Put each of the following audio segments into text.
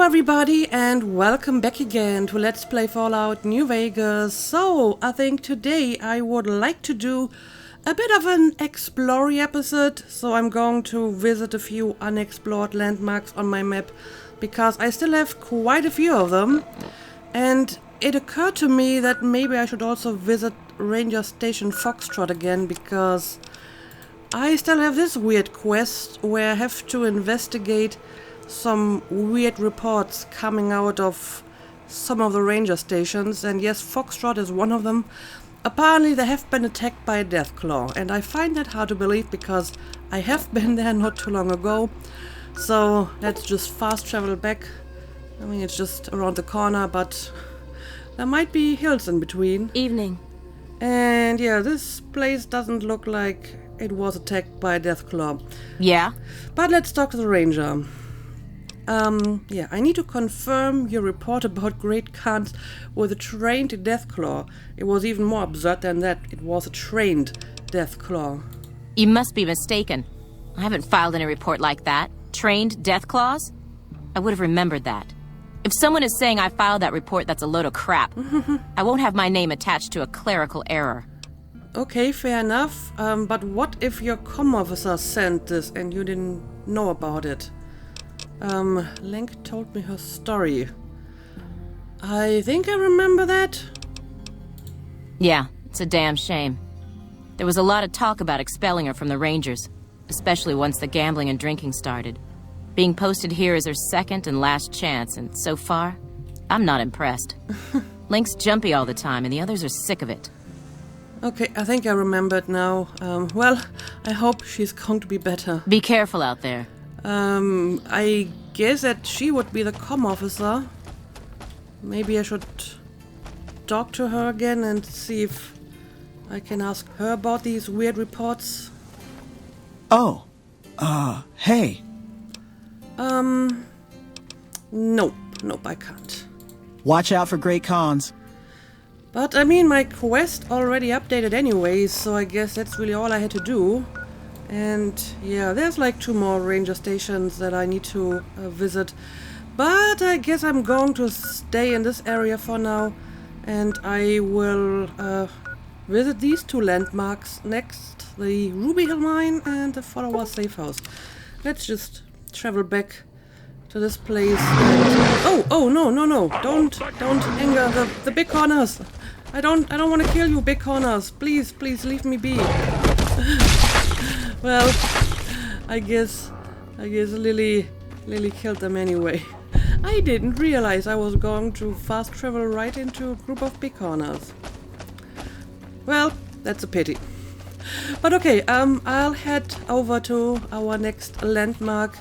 everybody, and welcome back again to Let's Play Fallout New Vegas. So, I think today I would like to do a bit of an exploring episode. So I'm going to visit a few unexplored landmarks on my map, because I still have quite a few of them. And it occurred to me that maybe I should also visit Ranger Station Foxtrot again, because I still have this weird quest where I have to investigate some weird reports coming out of some of the ranger stations, and yes, Foxtrot is one of them. Apparently they have been attacked by a deathclaw, and I find that hard to believe because I have been there not too long ago. So let's just fast travel back. I mean, it's just around the corner, but there might be hills in between. Evening. And yeah, this place doesn't look like it was attacked by a deathclaw. Yeah? But let's talk to the ranger. Yeah, I need to confirm your report about Great Khans with a trained deathclaw. It was even more absurd than that. It was a trained deathclaw. You must be mistaken. I haven't filed any report like that. Trained deathclaws? I would have remembered that. If someone is saying I filed that report, that's a load of crap. I won't have my name attached to a clerical error. Okay, fair enough. But what if your comm officer sent this and you didn't know about it? Link told me her story. I think I remember that. Yeah, it's a damn shame. There was a lot of talk about expelling her from the Rangers, especially once the gambling and drinking started. Being posted here is her second and last chance, and so far, I'm not impressed. Link's jumpy all the time, and the others are sick of it. Okay, I think I remember it now. Well, I hope she's going to be better. Be careful out there. I guess that she would be the comm officer. Maybe I should talk to her again and see if I can ask her about these weird reports. Oh, hey. Nope, I can't. Watch out for Great Khans. But, I mean, my quest already updated anyways, so I guess that's really all I had to do. And, yeah, there's like 2 more ranger stations that I need to visit. But I guess I'm going to stay in this area for now. And I will visit these 2 landmarks next. The Ruby Hill Mine and the Follower Safe House. Let's just travel back to this place. And oh, no. Don't anger the big corners. I don't want to kill you, big corners. Please leave me be. Well, I guess Lily killed them anyway. I didn't realize I was going to fast travel right into a group of big corners. Well, that's a pity. But okay, I'll head over to our next landmark.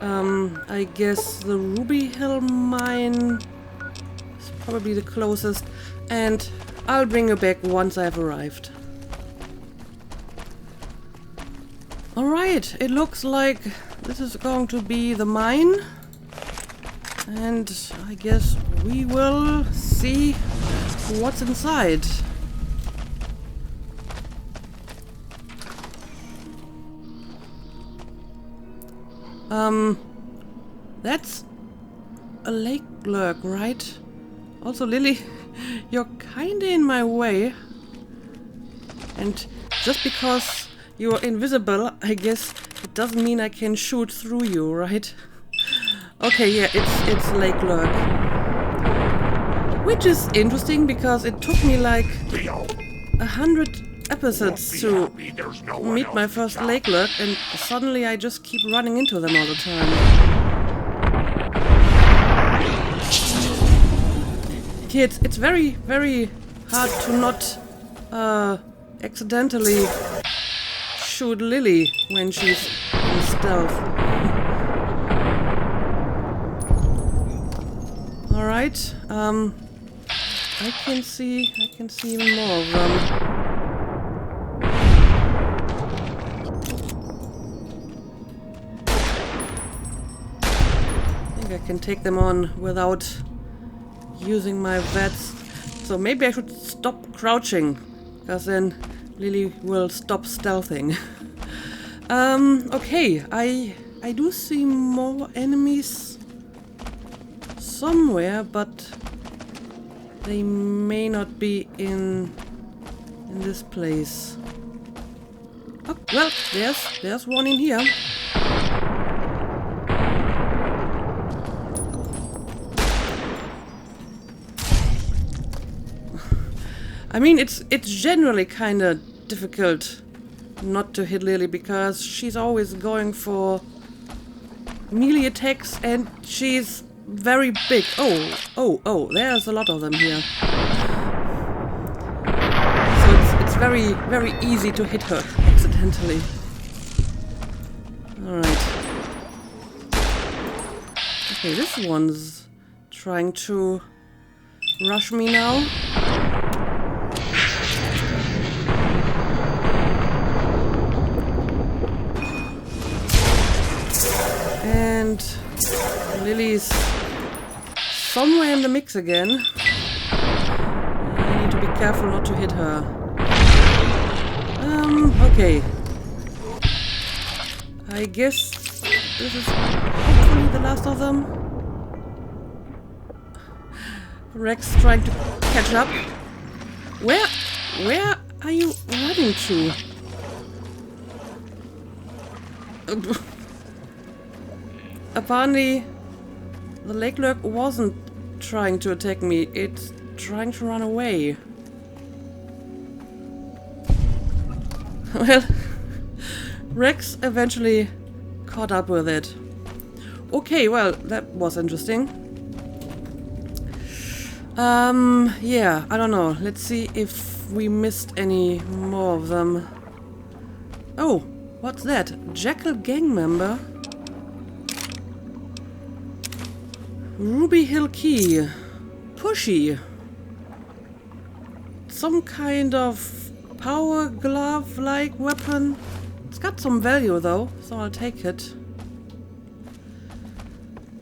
I guess the Ruby Hill Mine is probably the closest, and I'll bring you back once I've arrived. Alright, it looks like this is going to be the mine. And I guess we will see what's inside. That's a lake lurk, right? Also, Lily, you're kinda in my way. And just because you're invisible, I guess it doesn't mean I can shoot through you, right? Okay, yeah, it's Lake Lurk. Which is interesting because it took me like 100 episodes to meet my first Lake Lurk, and suddenly I just keep running into them all the time. Yeah, it's very, very hard to not accidentally shoot Lily when she's in stealth. Alright, I can see even more of them. I think I can take them on without using my VETs. So maybe I should stop crouching, because then Lily will stop stealthing. Okay, I do see more enemies somewhere, but they may not be in this place. Oh, well, there's one in here. I mean, it's generally kind of difficult not to hit Lily because she's always going for melee attacks and she's very big. Oh, there's a lot of them here. So it's very, very easy to hit her accidentally. Alright. Okay, this one's trying to rush me now. And Lily's somewhere in the mix again. I need to be careful not to hit her. Okay. I guess this is hopefully the last of them. Rex trying to catch up. Where are you running to? Apparently, the lake lurk wasn't trying to attack me, it's trying to run away. Well, Rex eventually caught up with it. Okay, well, that was interesting. Yeah, I don't know. Let's see if we missed any more of them. Oh, what's that? Jackal gang member? Ruby Hill Key. Pushy. Some kind of power glove-like weapon. It's got some value though, so I'll take it.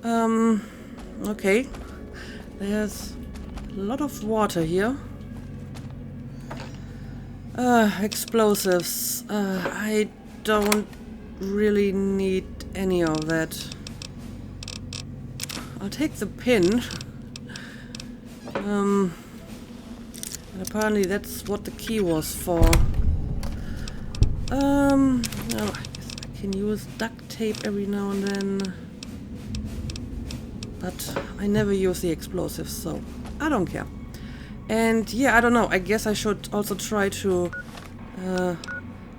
Okay. There's a lot of water here. Explosives. I don't really need any of that. I'll take the pin. And apparently that's what the key was for. Oh, I guess I can use duct tape every now and then. But I never use the explosives, so I don't care. And yeah, I don't know. I guess I should also try to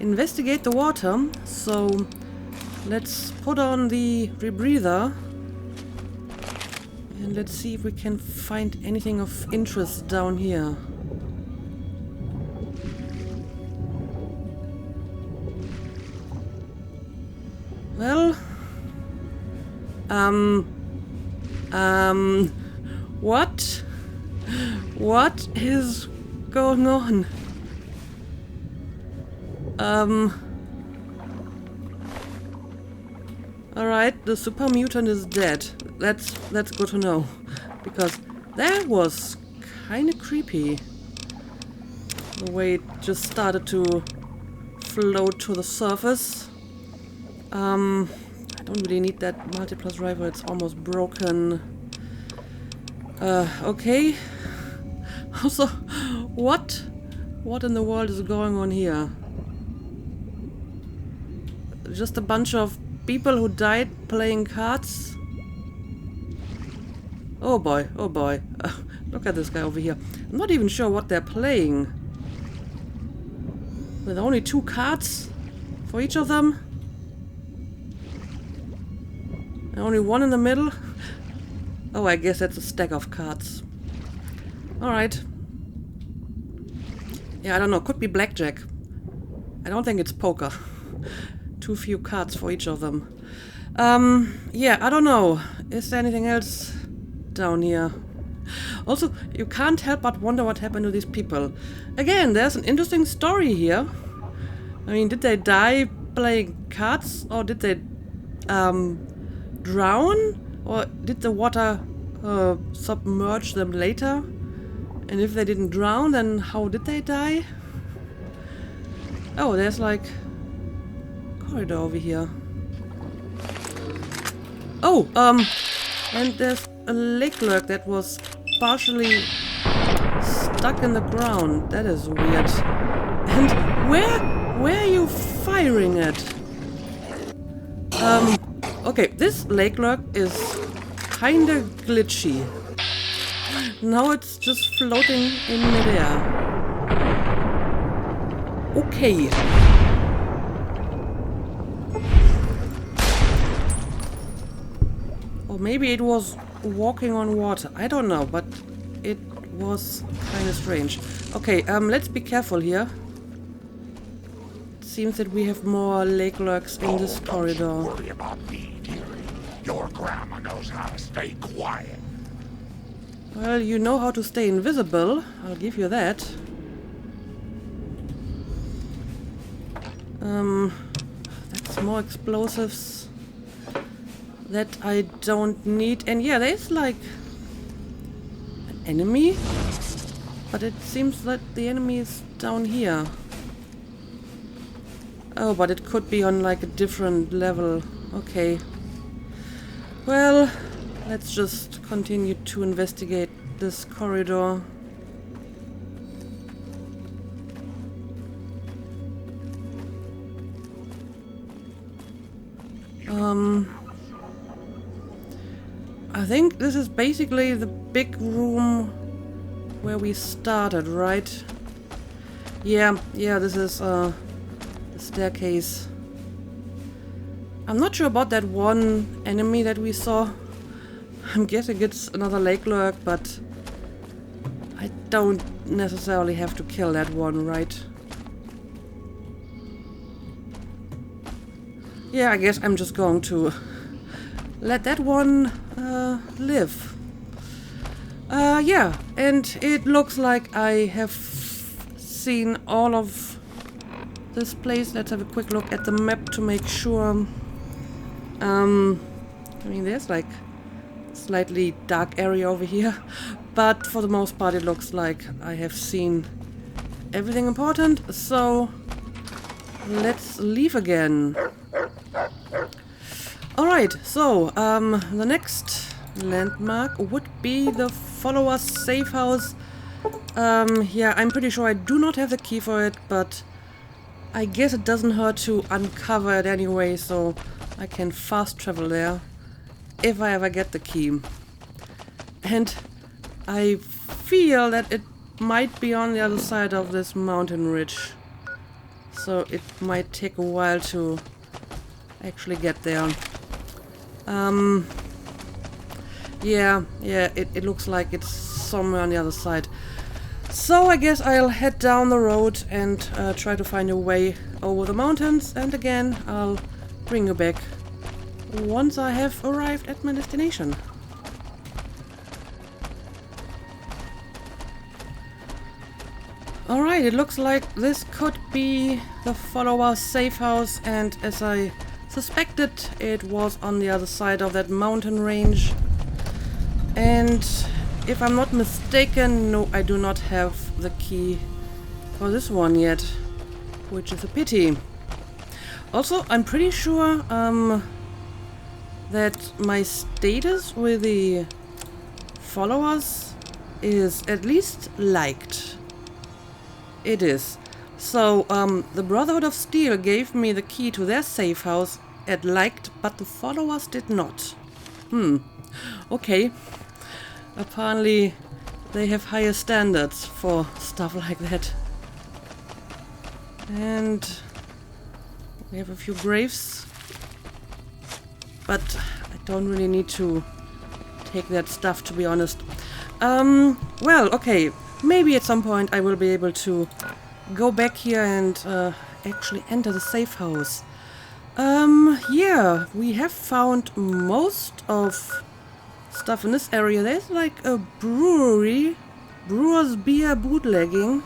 investigate the water. So let's put on the rebreather. And let's see if we can find anything of interest down here. Well, what? What is going on? Alright, the super mutant is dead. That's good to know. Because that was kinda creepy. The way it just started to float to the surface. I don't really need that multi-plus rifle, it's almost broken. Okay. Also, what in the world is going on here? Just a bunch of people who died playing cards? Oh boy, oh boy. Look at this guy over here. I'm not even sure what they're playing. With only 2 cards for each of them? And only 1 in the middle? Oh, I guess that's a stack of cards. Alright. Yeah, I don't know. Could be blackjack. I don't think it's poker. Too few cards for each of them. Yeah, I don't know. Is there anything else down here? Also, you can't help but wonder what happened to these people. Again, there's an interesting story here. I mean, did they die playing cards? Or did they drown? Or did the water submerge them later? And if they didn't drown, then how did they die? Oh, there's like a corridor over here. Oh, and there's a lake lurk that was partially stuck in the ground. That is weird. And where are you firing it? Okay, this lake lurk is kinda glitchy. Now it's just floating in midair. Okay. Or maybe it was walking on water. I don't know, but it was kind of strange. Okay, let's be careful here. It seems that we have more lake lurks in this corridor. Don't worry about me, dearie. Your grandma knows how to stay quiet. Well, you know how to stay invisible. I'll give you that. That's more explosives that I don't need. And yeah, there's like an enemy, but it seems that the enemy is down here. Oh, but it could be on like a different level. Okay. Well, let's just continue to investigate this corridor. I think this is basically the big room where we started, right? Yeah, this is the staircase. I'm not sure about that one enemy that we saw. I'm guessing it's another lake lurk, but I don't necessarily have to kill that one, right? Yeah, I guess I'm just going to let that one live. Yeah, and it looks like I have seen all of this place. Let's have a quick look at the map to make sure. I mean, there's like a slightly dark area over here, but for the most part it looks like I have seen everything important, so let's leave again. Alright, so the next landmark would be the follower safe house. Yeah, I'm pretty sure I do not have the key for it, but I guess it doesn't hurt to uncover it anyway, so I can fast travel there if I ever get the key. And I feel that it might be on the other side of this mountain ridge, so it might take a while to actually get there. Yeah, it looks like it's somewhere on the other side. So I guess I'll head down the road and try to find a way over the mountains, and again I'll bring you back once I have arrived at my destination. Alright, it looks like this could be the follower safe house, and as I suspected, it was on the other side of that mountain range. And if I'm not mistaken, no, I do not have the key for this one yet, which is a pity. Also, I'm pretty sure that my status with the followers is at least liked. It is. So, the Brotherhood of Steel gave me the key to their safe house at liked, but the followers did not. Okay. Apparently, they have higher standards for stuff like that. And we have a few graves, but I don't really need to take that stuff, to be honest. Well, okay. Maybe at some point I will be able to go back here and actually enter the safe house. Yeah, we have found most of stuff in this area. There's like a brewery, Brewer's beer bootlegging.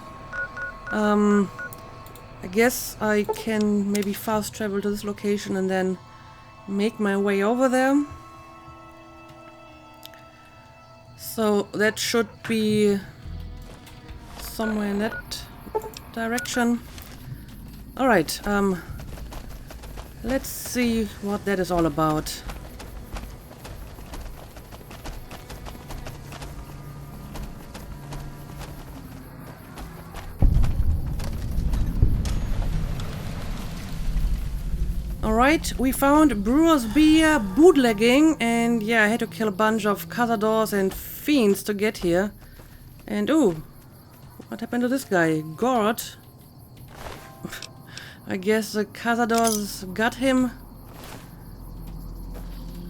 I guess I can maybe fast travel to this location and then make my way over there. So that should be somewhere in that direction. Alright, let's see what that is all about. Alright, we found Brewer's beer, bootlegging, and yeah, I had to kill a bunch of cazadors and fiends to get here. And ooh, what happened to this guy? Gord? I guess the cazadors got him.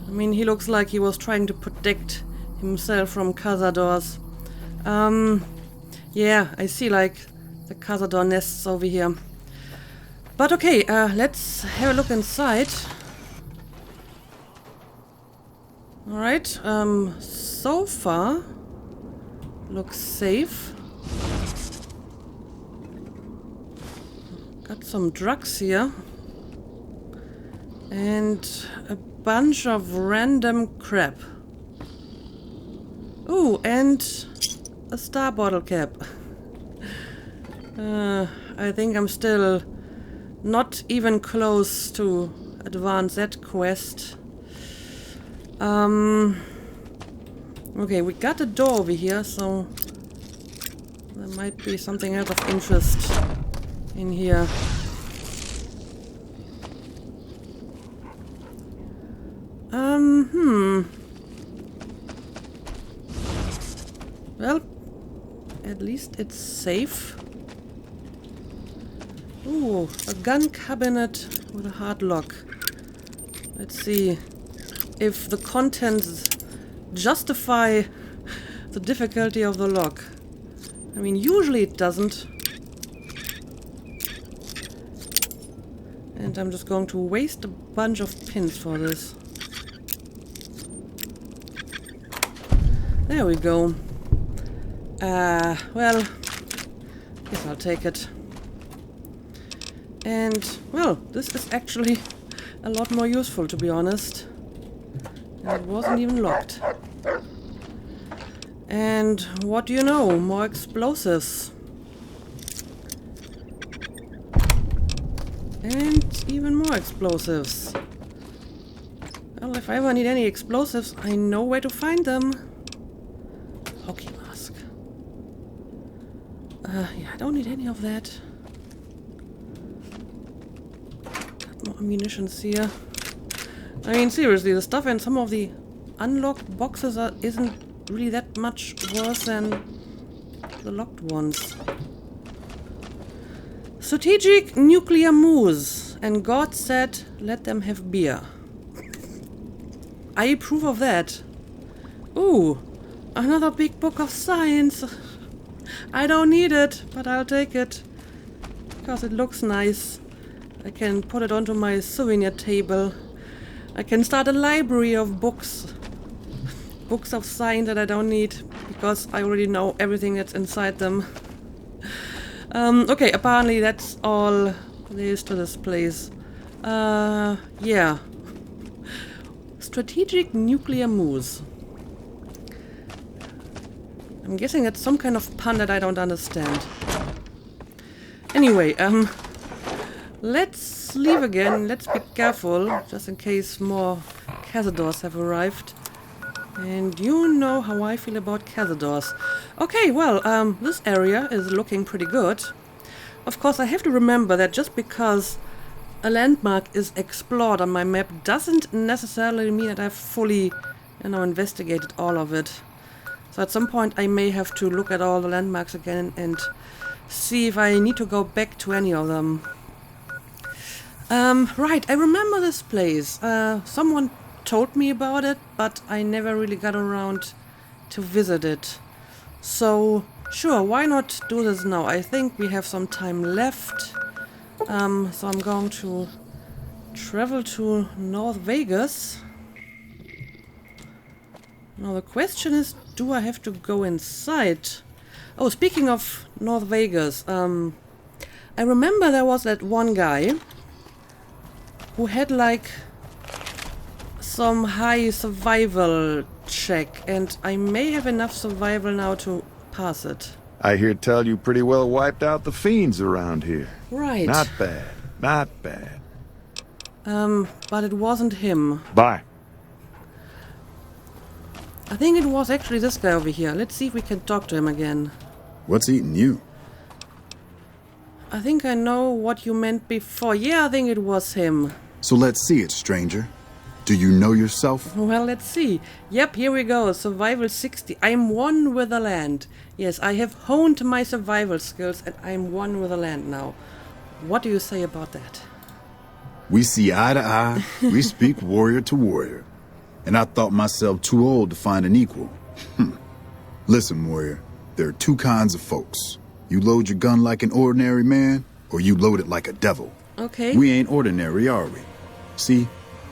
I mean, he looks like he was trying to protect himself from cazadors. Yeah, I see like the cazador nests over here. But okay, let's have a look inside. Alright, so far looks safe. Got some drugs here. And a bunch of random crap. Ooh, and a star bottle cap. I think I'm still not even close to advance that quest. Okay, we got a door over here, so there might be something else of interest in here. Well, at least it's safe. Ooh, a gun cabinet with a hard lock. Let's see if the contents justify the difficulty of the lock. I mean, usually it doesn't. And I'm just going to waste a bunch of pins for this. There we go. Well, guess I'll take it. And, well, this is actually a lot more useful, to be honest. And it wasn't even locked. And what do you know? More explosives. And even more explosives. Well, if I ever need any explosives, I know where to find them. Hockey mask. Yeah, I don't need any of that. Got more ammunitions here. I mean, seriously, the stuff in some of the unlocked boxes isn't really that much worse than the locked ones. Strategic nuclear moose. And God said, let them have beer. I approve of that. Ooh, another big book of science. I don't need it, but I'll take it. Because it looks nice. I can put it onto my souvenir table. I can start a library of books. Books of science that I don't need, because I already know everything that's inside them. Okay, apparently that's all there is to this place. Yeah. Strategic nuclear moose. I'm guessing it's some kind of pun that I don't understand. Anyway, let's leave again. Let's be careful, just in case more cazadors have arrived. And you know how I feel about cazadors. Okay, well, this area is looking pretty good. Of course, I have to remember that just because a landmark is explored on my map doesn't necessarily mean that I've fully, investigated all of it. So at some point I may have to look at all the landmarks again and see if I need to go back to any of them. Right, I remember this place. Someone told me about it, but I never really got around to visit it. So, sure, why not do this now? I think we have some time left. So I'm going to travel to North Vegas. Now the question is, do I have to go inside? Oh, speaking of North Vegas, I remember there was that one guy who had like some high survival check, and I may have enough survival now to pass it. I hear tell you pretty well wiped out the fiends around here. Right. Not bad, not bad. But it wasn't him. Bye. I think it was actually this guy over here. Let's see if we can talk to him again. What's eating you? I think I know what you meant before. Yeah, I think it was him. So let's see it, stranger. Do you know yourself? Well, let's see. Yep, here we go. Survival 60. I'm one with the land. Yes, I have honed my survival skills and I'm one with the land now. What do you say about that? We see eye to eye, we speak warrior to warrior. And I thought myself too old to find an equal. Listen, warrior, there are two kinds of folks. You load your gun like an ordinary man, or you load it like a devil. Okay. We ain't ordinary, are we? See,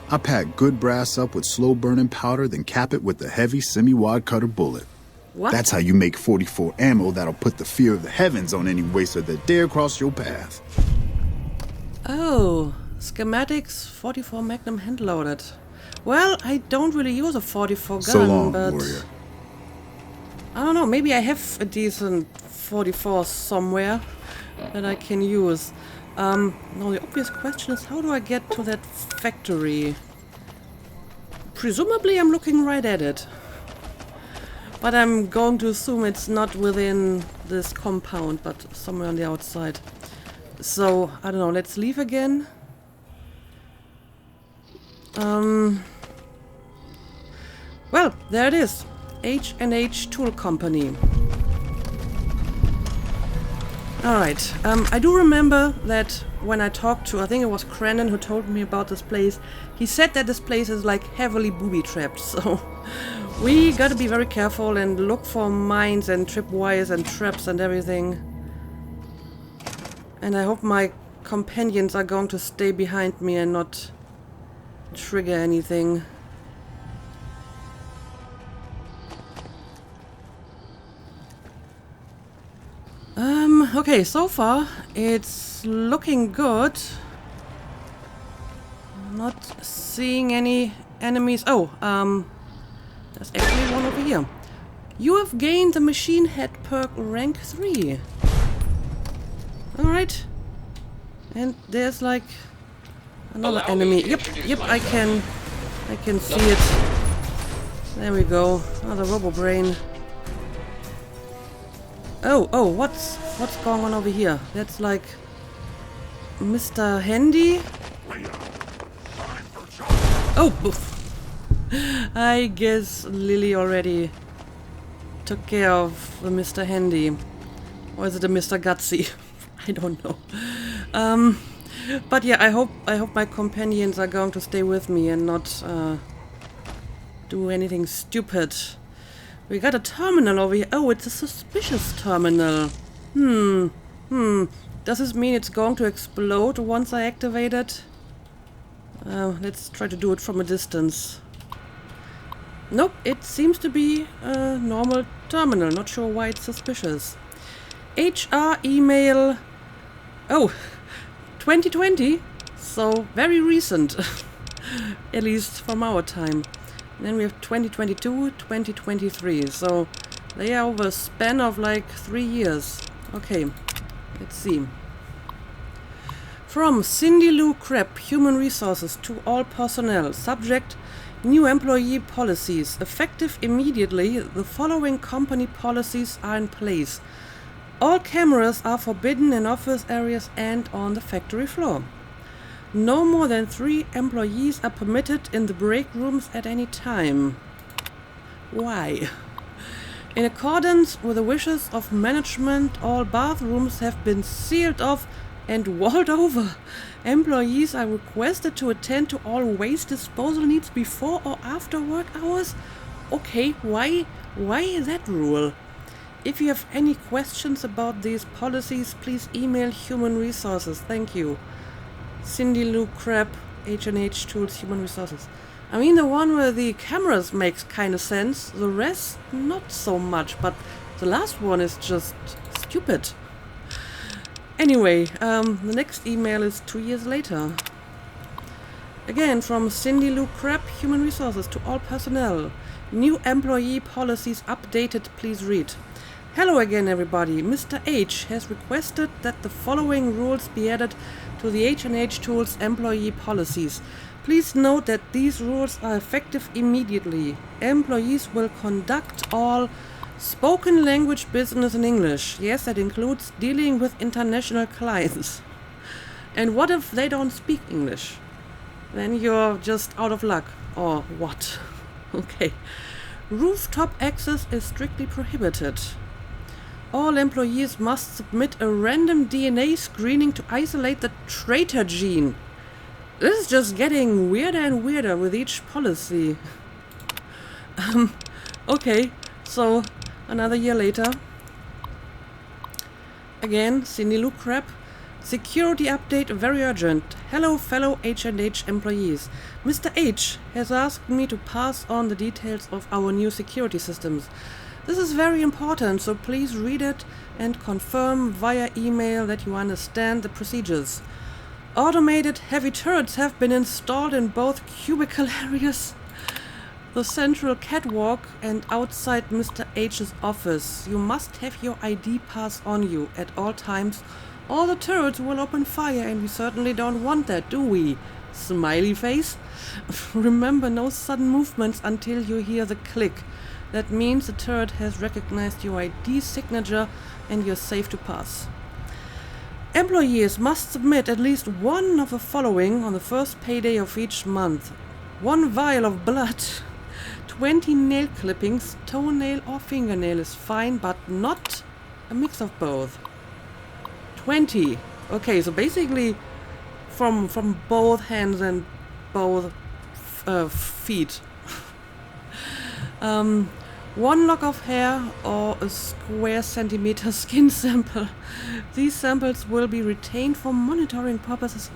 I pack good brass up with slow-burning powder, then cap it with a heavy semi-wad cutter bullet. What? That's how you make 44 ammo that'll put the fear of the heavens on any waster that dare cross your path. Oh, schematics 44 Magnum hand-loaded. Well, I don't really use a 44 gun, So long, but... warrior. I don't know, maybe I have a decent 44 somewhere that I can use. Now the obvious question is, how do I get to that factory? Presumably I'm looking right at it. But I'm going to assume it's not within this compound, but somewhere on the outside. So, I don't know, let's leave again. Well, there it is. HNH Tool Company. Alright, I do remember that when I talked to, I think it was Crennan who told me about this place, he said that this place is like heavily booby-trapped, so we gotta be very careful and look for mines and tripwires and traps and everything. And I hope my companions are going to stay behind me and not trigger anything. Okay, so far it's looking good. Not seeing any enemies. Oh, there's actually one over here. You have gained the machine head perk rank 3. Alright. And there's like another enemy. Yep, I can see it. There we go. Another robo brain. Oh, what's going on over here? That's like Mr. Handy. Oh, boof. I guess Lily already took care of the Mr. Handy. Or is it a Mr. Gutsy? I don't know. But yeah, I hope my companions are going to stay with me and not do anything stupid. We got a terminal over here. Oh, it's a suspicious terminal. Does this mean it's going to explode once I activate it? Let's try to do it from a distance. Nope, it seems to be a normal terminal. Not sure why it's suspicious. HR email... Oh, 2020? So, very recent. At least from our time. Then we have 2022, 2023, so they are over a span of like 3 years. Okay, let's see. From Cindy Lou Krepp, Human Resources, to all personnel. Subject, new employee policies. Effective immediately, the following company policies are in place. All cameras are forbidden in office areas and on the factory floor. No more than 3 employees are permitted in the break rooms at any time. Why? In accordance with the wishes of management, all bathrooms have been sealed off and walled over. Employees are requested to attend to all waste disposal needs before or after work hours. Okay, why that rule? If you have any questions about these policies, please email Human Resources. Thank you. Cindy Lou Krepp, HNH Tools, Human Resources. I mean, the one where the cameras makes kind of sense. The rest, not so much. But the last one is just stupid. Anyway, the next email is 2 years later. Again, from Cindy Lou Krepp, Human Resources, to all personnel. New employee policies updated, please read. Hello again, everybody. Mr. H has requested that the following rules be added to the HNH Tools employee policies. Please note that these rules are effective immediately. Employees will conduct all spoken language business in English. Yes, that includes dealing with international clients. And what if they don't speak English? then you're just out of luck. Or what? Okay. Rooftop access is strictly prohibited. All employees must submit a random DNA screening to isolate the traitor gene. This is just getting weirder and weirder with each policy. Okay, so another year later. Again, Cindy Lou Crab. Security update very urgent. Hello fellow HNH employees. Mr. H has asked me to pass on the details of our new security systems. This is very important, so please read it and confirm via email that you understand the procedures. Automated heavy turrets have been installed in both cubicle areas, the central catwalk, and outside Mr. H's office. You must have your ID pass on you at all times. All the turrets will open fire, and we certainly don't want that, do we? Smiley face. Remember, no sudden movements until you hear the click. That means the turret has recognized your ID signature and you're safe to pass. Employees must submit at least one of the following on the first payday of each month. 1 vial of blood, 20 nail clippings, toenail or fingernail is fine, but not a mix of both. 20. Okay, so basically from both hands and both feet. 1 lock of hair or a square centimeter skin sample. These samples will be retained for monitoring purposes.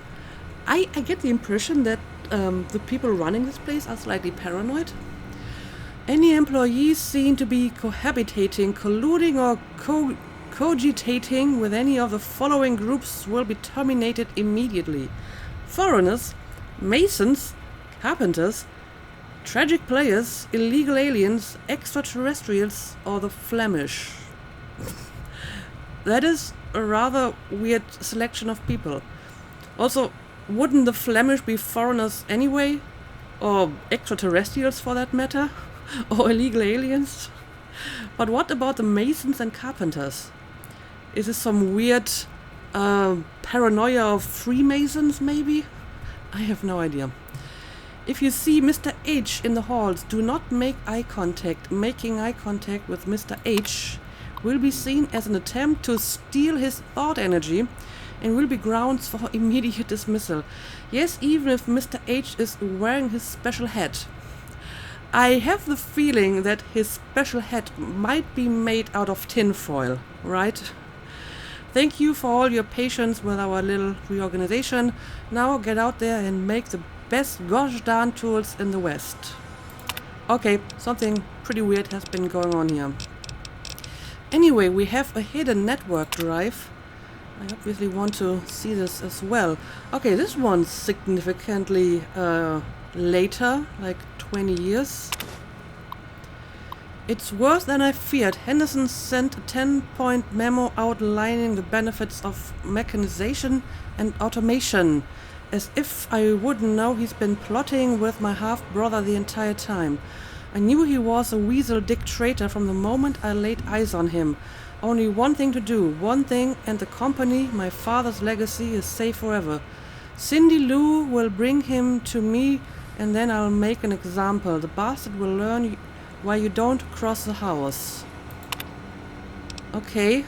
I get the impression that the people running this place are slightly paranoid. Any employees seen to be cohabitating, colluding or cogitating with any of the following groups will be terminated immediately. Foreigners, masons, carpenters, tragic players, illegal aliens, extraterrestrials, or the Flemish. That is a rather weird selection of people. Also, wouldn't the Flemish be foreigners anyway? Or extraterrestrials for that matter? Or illegal aliens? But what about the masons and carpenters? Is this some weird paranoia of Freemasons, maybe? I have no idea. If you see Mr. H in the halls, do not make eye contact. Making eye contact with Mr. H will be seen as an attempt to steal his thought energy and will be grounds for immediate dismissal. Yes, even if Mr. H is wearing his special hat. I have the feeling that his special hat might be made out of tin foil, right? Thank you for all your patience with our little reorganization. Now get out there and make the best gosh darn tools in the West. Okay, something pretty weird has been going on here. Anyway, we have a hidden network drive. I obviously want to see this as well. Okay, this one's significantly later, like 20 years. It's worse than I feared. Henderson sent a 10-point memo outlining the benefits of mechanization and automation. As if I wouldn't know he's been plotting with my half-brother the entire time. I knew he was a weasel dick traitor from the moment I laid eyes on him. Only one thing to do, one thing, and the company, my father's legacy, is safe forever. Cindy Lou will bring him to me, and then I'll make an example. The bastard will learn why you don't cross the house. Okay.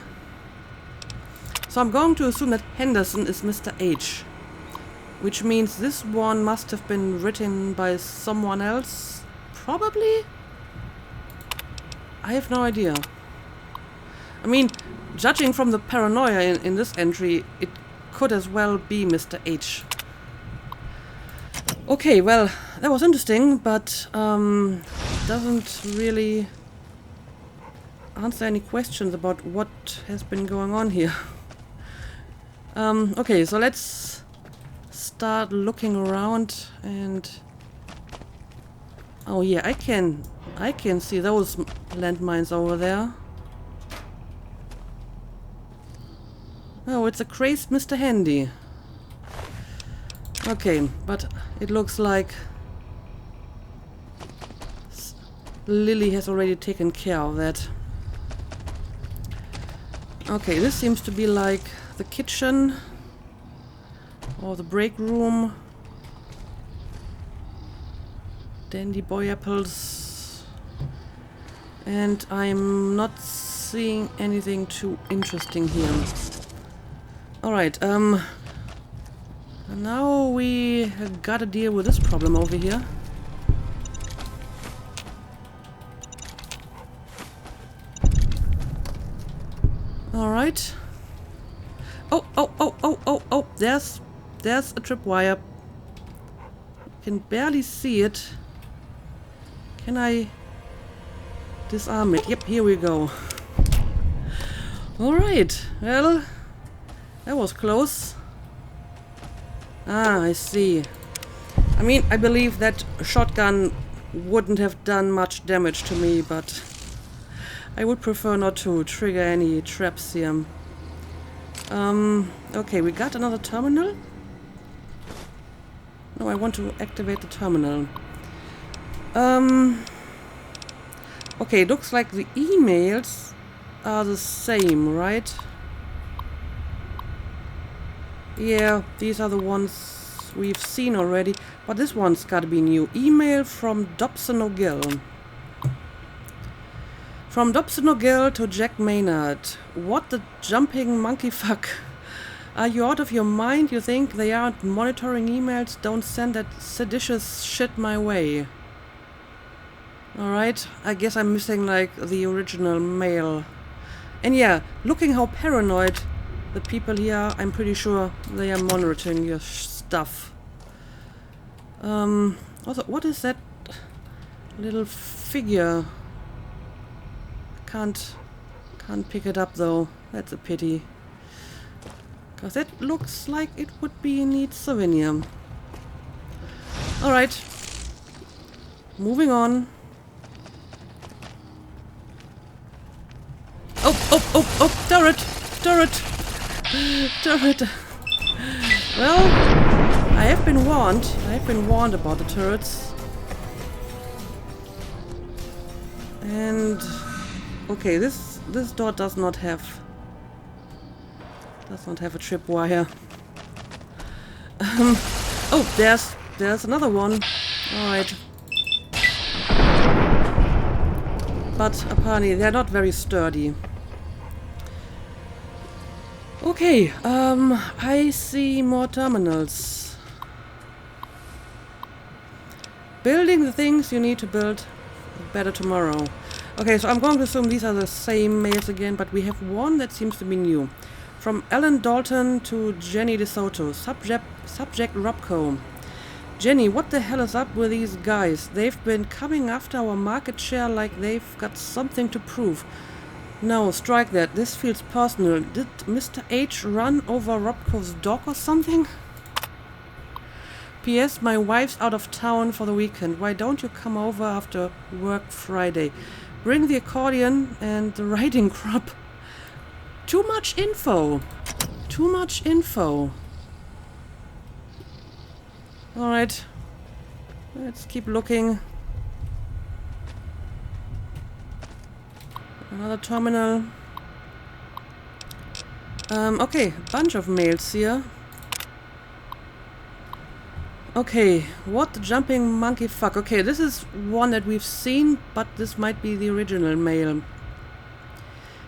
So I'm going to assume that Henderson is Mr. H. Which means this one must have been written by someone else. Probably? I have no idea. I mean, judging from the paranoia in this entry, it could as well be Mr. H. Okay, well, that was interesting, but doesn't really answer any questions about what has been going on here. Okay, so let's start looking around and... Oh yeah, I can see those landmines over there. Oh, it's a crazed Mr. Handy. Okay, but it looks like Lily has already taken care of that. Okay, this seems to be like the kitchen or the break room. Dandy boy apples. And I'm not seeing anything too interesting here. Alright, now we gotta deal with this problem over here. Alright. Oh, there's a tripwire. Can barely see it. Can I disarm it? Yep, here we go. Alright, well, that was close. Ah, I see. I mean, I believe that shotgun wouldn't have done much damage to me, but I would prefer not to trigger any traps here. Okay, we got another terminal. No, I want to activate the terminal. Okay, looks like the emails are the same, right? Yeah, these are the ones we've seen already, but this one's gotta be new. Email from Dobson O'Gill. From Dobson O'Gill to Jack Maynard. What the jumping monkey fuck? Are you out of your mind? You think they aren't monitoring emails? Don't send that seditious shit my way. Alright, I guess I'm missing like the original mail. And yeah, looking how paranoid the people here are, I'm pretty sure they are monitoring your stuff. Also, what is that little figure? Can't pick it up though. That's a pity. Because that looks like it would be a neat souvenir. Alright. Moving on. Oh, turret! Turret! Well, I have been warned. I have been warned about the turrets. And okay, this door does not have a tripwire. Oh, there's another one. All right. But apparently they're not very sturdy. Okay, I see more terminals. Building the things you need to build better tomorrow. Okay, so I'm going to assume these are the same mails again, but we have one that seems to be new. From Alan Dalton to Jenny DeSoto. Subject Robco. Jenny, what the hell is up with these guys? They've been coming after our market share like they've got something to prove. No, strike that. This feels personal. Did Mr. H run over Robco's dog or something? P.S. My wife's out of town for the weekend. Why don't you come over after work Friday? Bring the accordion and the riding crop. Too much info. Too much info. Alright. Let's keep looking. Another terminal. Okay, bunch of mails here. Okay, what the jumping monkey fuck. Okay, this is one that we've seen, but this might be the original mail.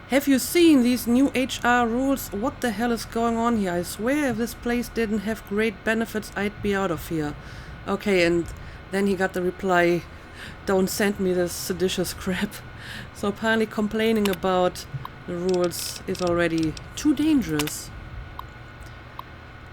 Have you seen these new HR rules? What the hell is going on here? I swear if this place didn't have great benefits, I'd be out of here. Okay, and then he got the reply, don't send me this seditious crap. So apparently complaining about the rules is already too dangerous.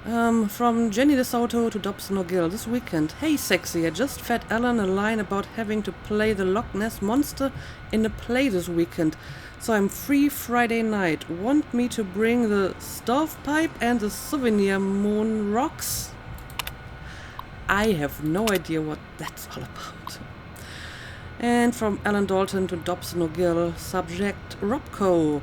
From Jenny DeSoto to Dobson O'Gill this weekend. Hey sexy, I just fed Alan a line about having to play the Loch Ness Monster in a play this weekend. So I'm free Friday night. Want me to bring the stovepipe and the souvenir moon rocks? I have no idea what that's all about. And from Alan Dalton to Dobson O'Gill, subject Robco.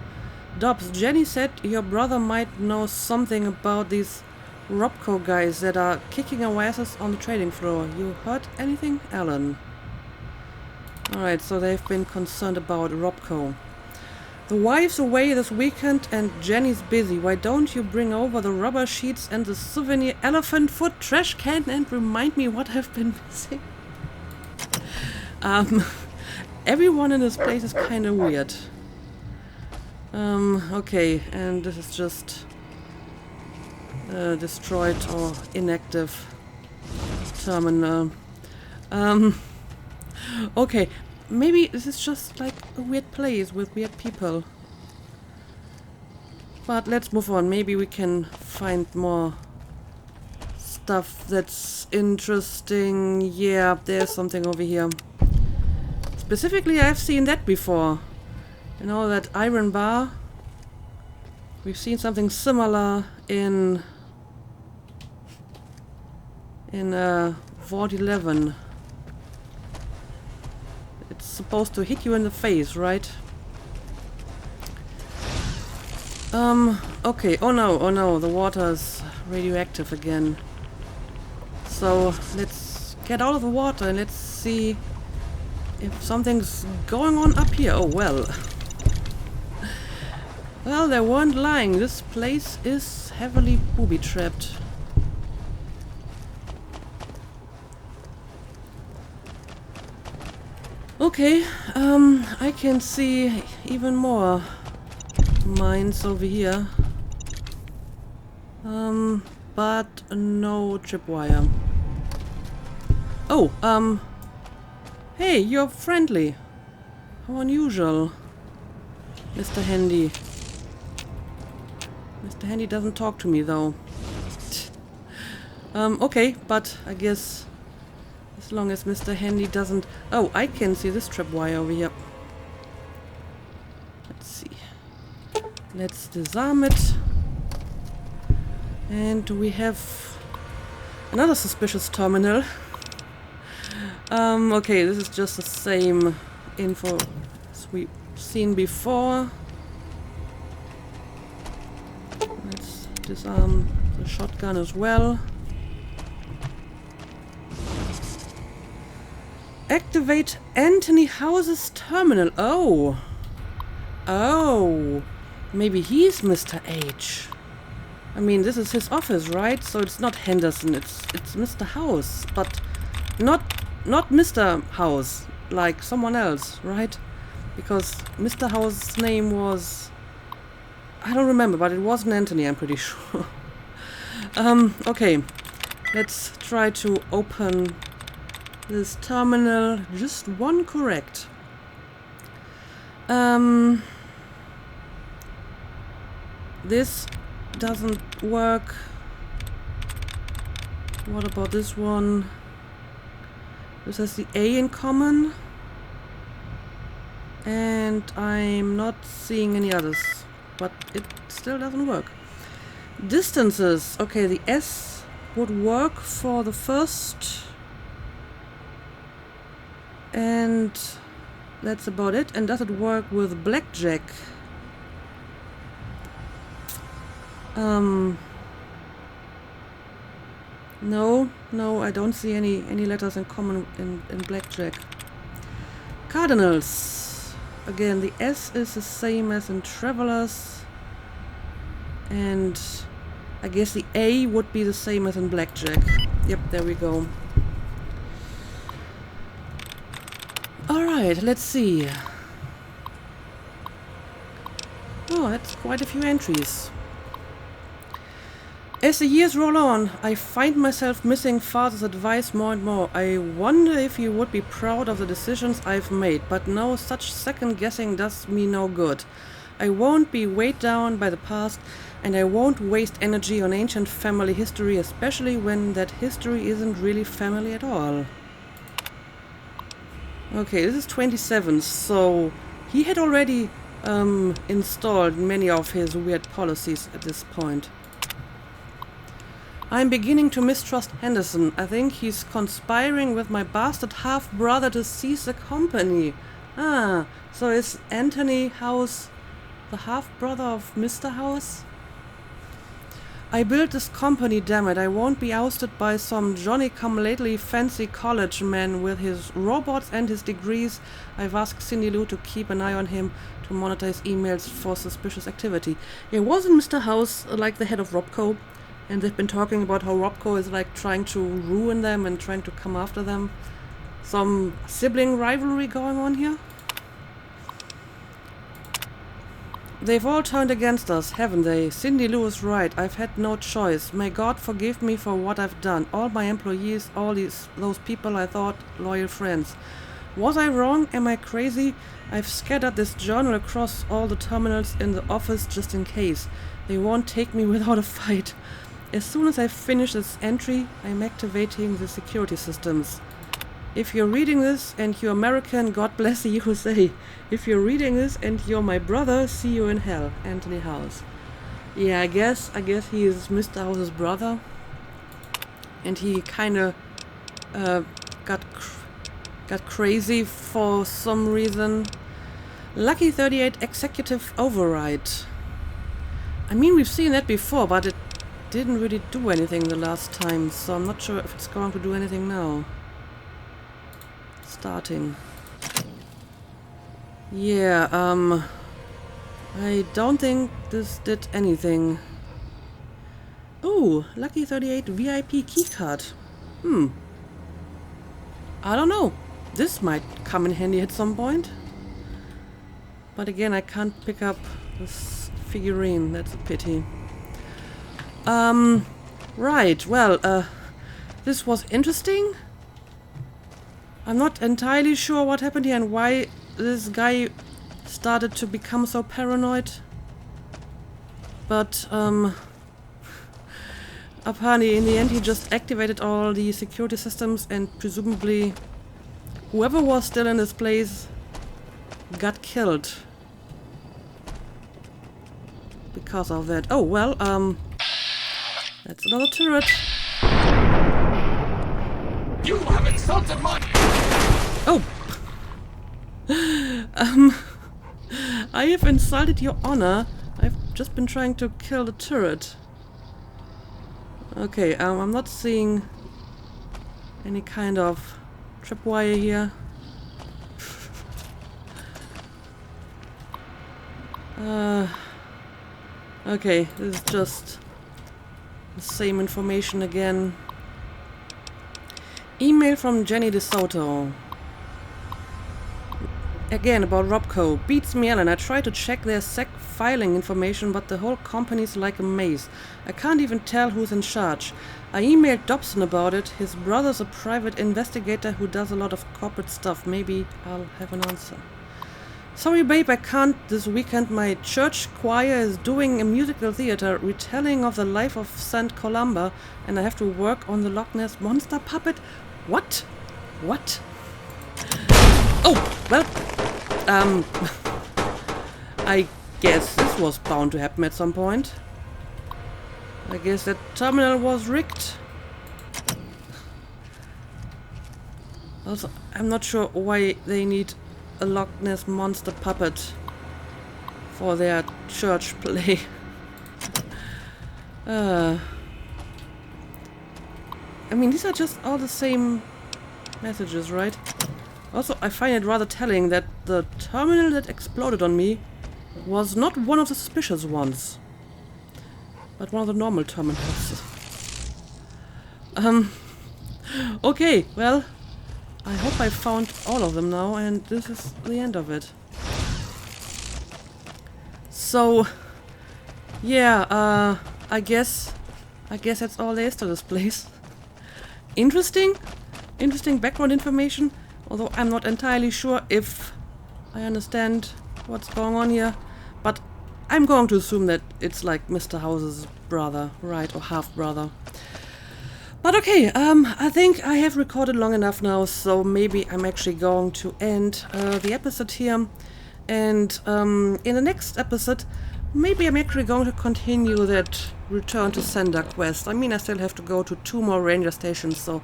Dobbs, Jenny said your brother might know something about these Robco guys that are kicking our asses on the trading floor. You heard anything, Alan? Alright, so they've been concerned about Robco. The wife's away this weekend and Jenny's busy. Why don't you bring over the rubber sheets and the souvenir elephant foot trash can and remind me what I've been missing? Everyone in this place is kind of weird. Okay, and this is just destroyed or inactive terminal. Okay, maybe this is just like a weird place with weird people. But let's move on. Maybe we can find more stuff that's interesting. Yeah, there's something over here. Specifically, I've seen that before. You know, that iron bar. We've seen something similar in Vault 11. It's supposed to hit you in the face, right? Okay. Oh no, the water's radioactive again. So let's get out of the water and let's see if something's going on up here. Oh well. Well, they weren't lying. This place is heavily booby-trapped. Okay, I can see even more mines over here. But no tripwire. Oh, hey, you're friendly. How unusual, Mr. Handy. Mr. Handy doesn't talk to me though. Okay, but I guess as long as Mr. Handy doesn't... Oh, I can see this tripwire over here. Let's see. Let's disarm it. And we have another suspicious terminal. Okay, this is just the same info as we've seen before. Let's disarm the shotgun as well. Activate Anthony House's terminal. Oh. Oh. Maybe he's Mr. H. I mean, this is his office, right? So it's not Henderson, it's Mr. House, but not Mr. House, like someone else, right? Because Mr. House's name was... I don't remember, but it wasn't Anthony, I'm pretty sure. Okay. Let's try to open this terminal. Just one correct. This doesn't work. What about this one? This has the A in common. And I'm not seeing any others. But it still doesn't work. Distances. Okay, the S would work for the first. And that's about it. And does it work with blackjack? No, I don't see any letters in common in blackjack. Cardinals. Again, the S is the same as in Travelers. And I guess the A would be the same as in blackjack. Yep, there we go. Alright, let's see. Oh, that's quite a few entries. As the years roll on, I find myself missing Father's advice more and more. I wonder if he would be proud of the decisions I've made, but no, such second guessing does me no good. I won't be weighed down by the past, and I won't waste energy on ancient family history, especially when that history isn't really family at all. Okay, this is 27, so he had already installed many of his weird policies at this point. I'm beginning to mistrust Henderson. I think he's conspiring with my bastard half-brother to seize the company. Ah, so is Anthony House the half-brother of Mr. House? I built this company, damn it. I won't be ousted by some Johnny-come-lately fancy college man with his robots and his degrees. I've asked Cindy Lou to keep an eye on him to monitor his emails for suspicious activity. It wasn't Mr. House like the head of Robco? And they've been talking about how Robco is like trying to ruin them and trying to come after them. some sibling rivalry going on here? They've all turned against us, haven't they? Cindy Lou is right. I've had no choice. May God forgive me for what I've done. All my employees, all those people I thought loyal friends. Was I wrong? Am I crazy? I've scattered this journal across all the terminals in the office just in case. They won't take me without a fight. As soon as I finish this entry, I'm activating the security systems. If you're reading this and you're American, God bless the USA. If you're reading this and you're my brother, see you in hell. Anthony House. Yeah, I guess he is Mr. House's brother. And he kinda got crazy for some reason. Lucky 38 executive override. I mean, we've seen that before, but it didn't really do anything the last time, so I'm not sure if it's going to do anything now. Starting. Yeah, I don't think this did anything. Ooh, Lucky 38 VIP keycard. I don't know. This might come in handy at some point. But again, I can't pick up this figurine. That's a pity. Right, well, this was interesting. I'm not entirely sure what happened here and why this guy started to become so paranoid. But, apparently in the end he just activated all the security systems and presumably whoever was still in this place got killed because of that. Oh, well, that's another turret. You have insulted my... Oh! I have insulted your honor. I've just been trying to kill the turret. Okay, I'm not seeing any kind of tripwire here. Okay, this is just the same information again. Email from Jenny DeSoto. Again about Robco. Beats me, Ellen. I tried to check their SEC filing information, but the whole company's like a maze. I can't even tell who's in charge. I emailed Dobson about it. His brother's a private investigator who does a lot of corporate stuff. Maybe I'll have an answer. Sorry, babe, I can't this weekend. My church choir is doing a musical theater retelling of the life of St. Columba, and I have to work on the Loch Ness Monster puppet. What? What? Oh, well, I guess this was bound to happen at some point. I guess that terminal was rigged. Also, I'm not sure why they need a Loch Ness Monster puppet for their church play. I mean, these are just all the same messages, right? Also, I find it rather telling that the terminal that exploded on me was not one of the suspicious ones, but one of the normal terminals. Okay, well, I hope I found all of them now, and this is the end of it. So, yeah, I guess that's all there is to this place. Interesting background information, although I'm not entirely sure if I understand what's going on here, but I'm going to assume that it's like Mr. House's brother, right, or half-brother. But okay, I think I have recorded long enough now, so maybe I'm actually going to end the episode here. And in the next episode, maybe I'm actually going to continue that Return to Sender quest. I mean, I still have to go to 2 more ranger stations, so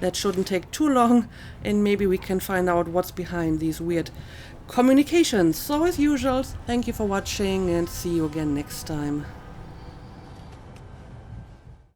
that shouldn't take too long. And maybe we can find out what's behind these weird communications. So as usual, thank you for watching and see you again next time.